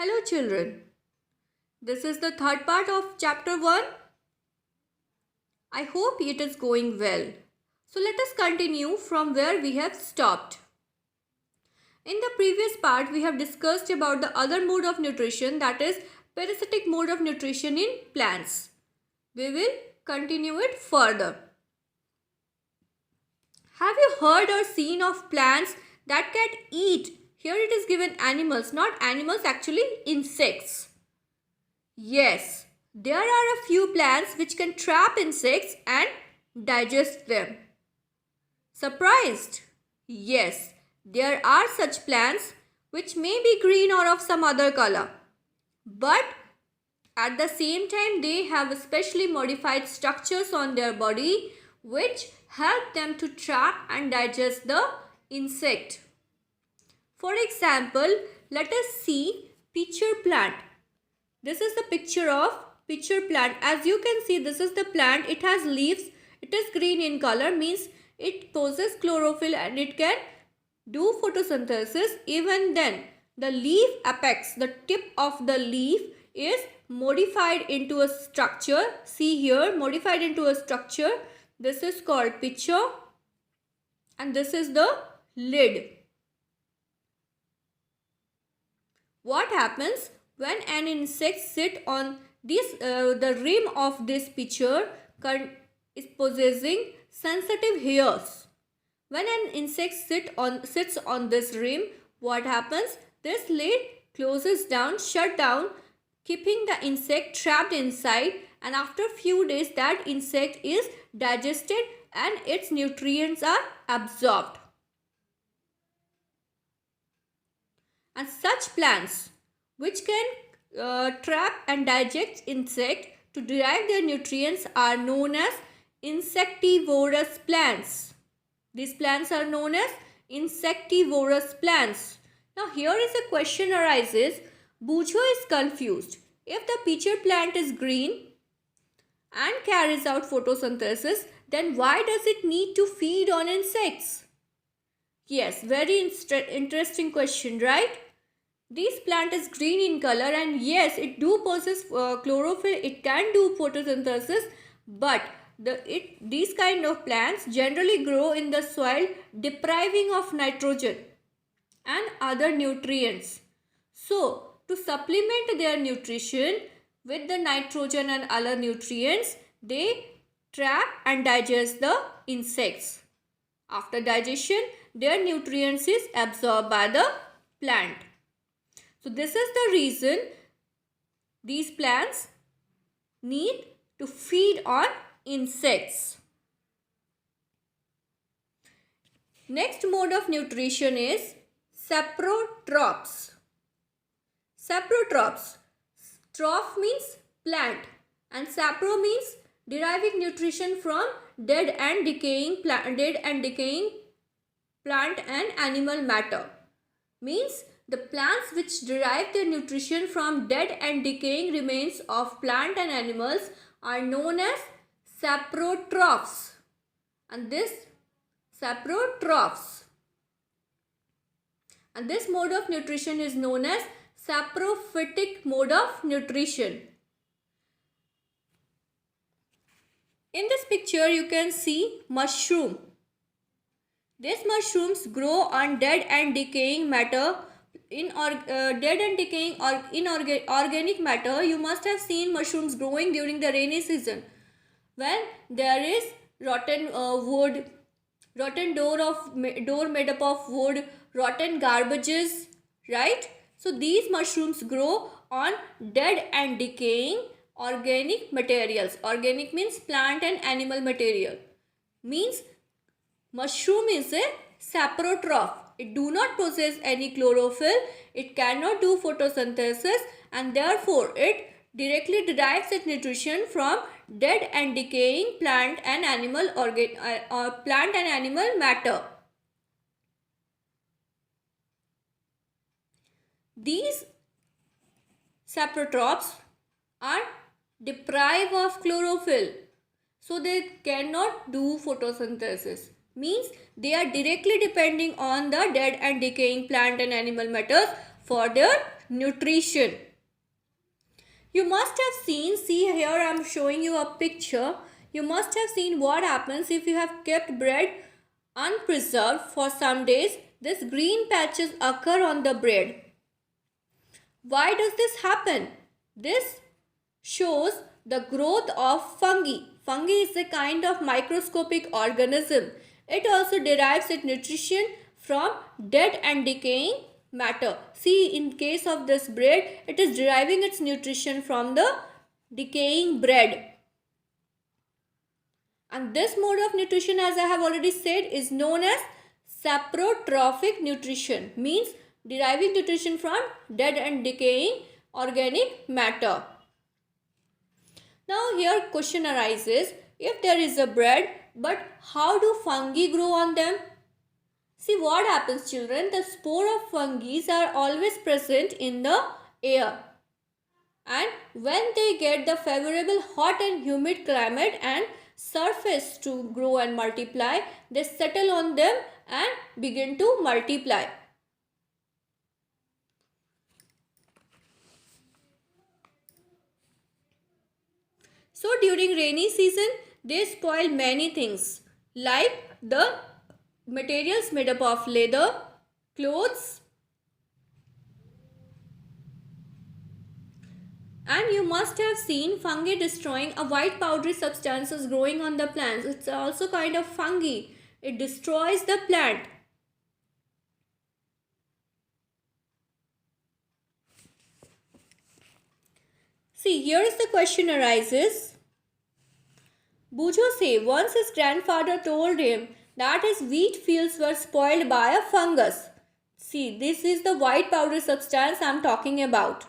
Hello children, this is the third part of chapter 1. I hope it is going well. So let us continue from where we have stopped. In the previous part we have discussed about the other mode of nutrition, that is parasitic mode of nutrition in plants. We will continue it further. Have you heard or seen of plants that can eat? Here it is given animals, not animals, actually insects. Yes, there are a few plants which can trap insects and digest them. Surprised? Yes, there are such plants which may be green or of some other color. But at the same time they have specially modified structures on their body which help them to trap and digest the insect. For example, let us see pitcher plant. This is the picture of pitcher plant. As you can see, this is the plant. It has leaves. It is green in color, means it possesses chlorophyll and it can do photosynthesis. Even then, the leaf apex, the tip of the leaf is modified into a structure. See here, modified into a structure. This is called pitcher and this is the lid. What happens when an insect sit on this the rim of this pitcher is possessing sensitive hairs? When an insect sits on this rim, what happens? This lid closes down, shut down, keeping the insect trapped inside, and after few days that insect is digested and its nutrients are absorbed. And such plants which can trap and digest insect to derive their nutrients are known as insectivorous plants. These plants are known as insectivorous plants. Now here is a question arises. Bujo is confused. If the pitcher plant is green and carries out photosynthesis, then why does it need to feed on insects? Yes, very interesting question, right? This plant is green in color and yes, it do possess chlorophyll, it can do photosynthesis, but these kind of plants generally grow in the soil depriving of nitrogen and other nutrients. So, to supplement their nutrition with the nitrogen and other nutrients, they trap and digest the insects. After digestion, their nutrients is absorbed by the plant. So this is the reason these plants need to feed on insects. Next mode of nutrition is saprotrophs. Saprotrophs. Troph means plant and sapro means deriving nutrition from dead and decaying plant and animal matter. Means the plants which derive their nutrition from dead and decaying remains of plant and animals are known as saprotrophs. And this mode of nutrition is known as saprophytic mode of nutrition. In this picture you can see mushroom. These mushrooms grow on dead and decaying matter. Dead and decaying or inorganic matter. You must have seen mushrooms growing during the rainy season when there is rotten wood, rotten door made up of wood, rotten garbages, right? So these mushrooms grow on dead and decaying organic materials. Organic means plant and animal material. Means mushroom is a saprotroph. It do not possess any chlorophyll, it cannot do photosynthesis and therefore it directly derives its nutrition from dead and decaying plant and animal matter. These saprotrophs are deprived of chlorophyll, so they cannot do photosynthesis. Means they are directly depending on the dead and decaying plant and animal matters for their nutrition. You must have seen, see here I am showing you a picture. You must have seen what happens if you have kept bread unpreserved for some days. These green patches occur on the bread. Why does this happen? This shows the growth of fungi. Fungi is a kind of microscopic organism. It also derives its nutrition from dead and decaying matter. See, in case of this bread, it is deriving its nutrition from the decaying bread. And this mode of nutrition, as I have already said, is known as saprotrophic nutrition. Means deriving nutrition from dead and decaying organic matter. Now here question arises, if there is a bread, but how do fungi grow on them? See what happens, children, the spore of fungi are always present in the air. And when they get the favorable hot and humid climate and surface to grow and multiply, they settle on them and begin to multiply. So during rainy season, they spoil many things like the materials made up of leather, clothes, and you must have seen fungi destroying a white powdery substances growing on the plants. It's also kind of fungi. It destroys the plant. See, here is the question arises. Bujo say once his grandfather told him that his wheat fields were spoiled by a fungus. See, this is the white powdery substance I am talking about.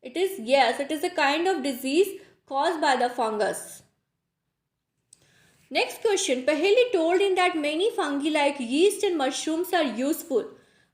It is a kind of disease caused by the fungus. Next question. Paheli told him that many fungi like yeast and mushrooms are useful,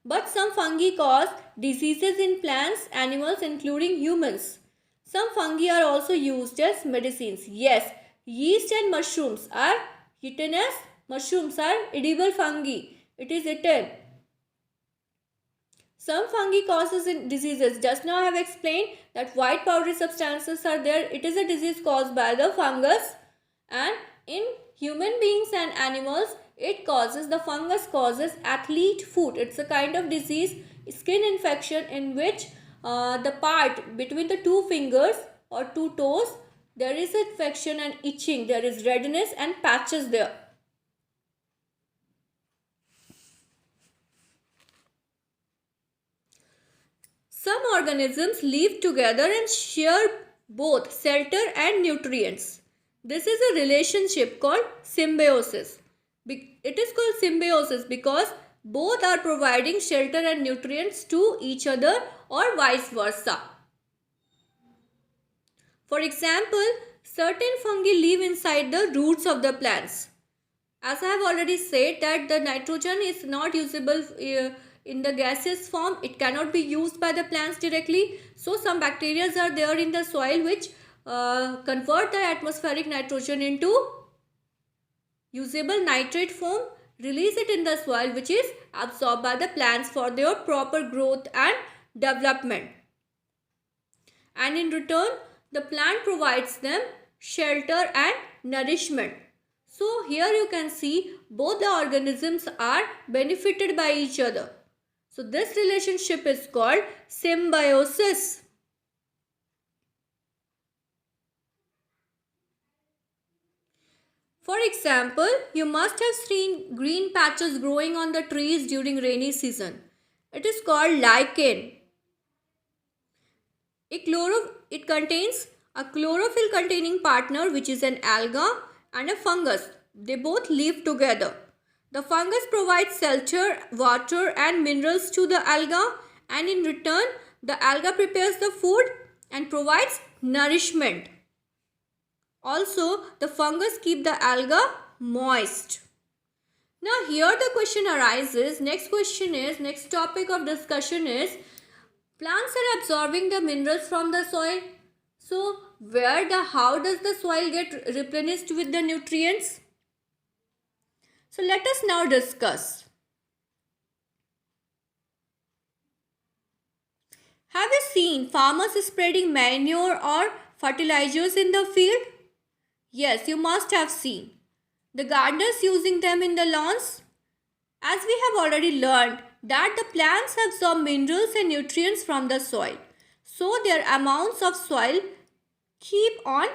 but some fungi cause diseases in plants, animals, including humans. Some fungi are also used as medicines. Yes, yeast and mushrooms are eaten as mushrooms are edible fungi. It is eaten. Some fungi causes diseases. Just now I have explained that white powdery substances are there. It is a disease caused by the fungus, and in human beings and animals, the fungus causes athlete foot. It's a kind of disease, skin infection in which the part between the two fingers or two toes, there is infection and itching, there is redness and patches there. Some organisms live together and share both shelter and nutrients. This is a relationship called symbiosis. It is called symbiosis because both are providing shelter and nutrients to each other or vice versa. For example, certain fungi live inside the roots of the plants. As I have already said that the nitrogen is not usable in the gaseous form. It cannot be used by the plants directly. So some bacteria are there in the soil which convert the atmospheric nitrogen into usable nitrate form, release it in the soil, which is absorbed by the plants for their proper growth and development. And in return, the plant provides them shelter and nourishment. So here you can see both the organisms are benefited by each other. So this relationship is called symbiosis. For example, you must have seen green patches growing on the trees during rainy season. It is called lichen. It contains a chlorophyll containing partner, which is an alga, and a fungus. They both live together. The fungus provides shelter, water and minerals to the alga, and in return the alga prepares the food and provides nourishment. Also, the fungus keeps the alga moist. Now here the question arises, next topic of discussion is, plants are absorbing the minerals from the soil. So how does the soil get replenished with the nutrients? So let us now discuss. Have you seen farmers spreading manure or fertilizers in the field? Yes, you must have seen. The gardeners using them in the lawns? As we have already learned that the plants absorb minerals and nutrients from the soil, so their amounts of soil keep on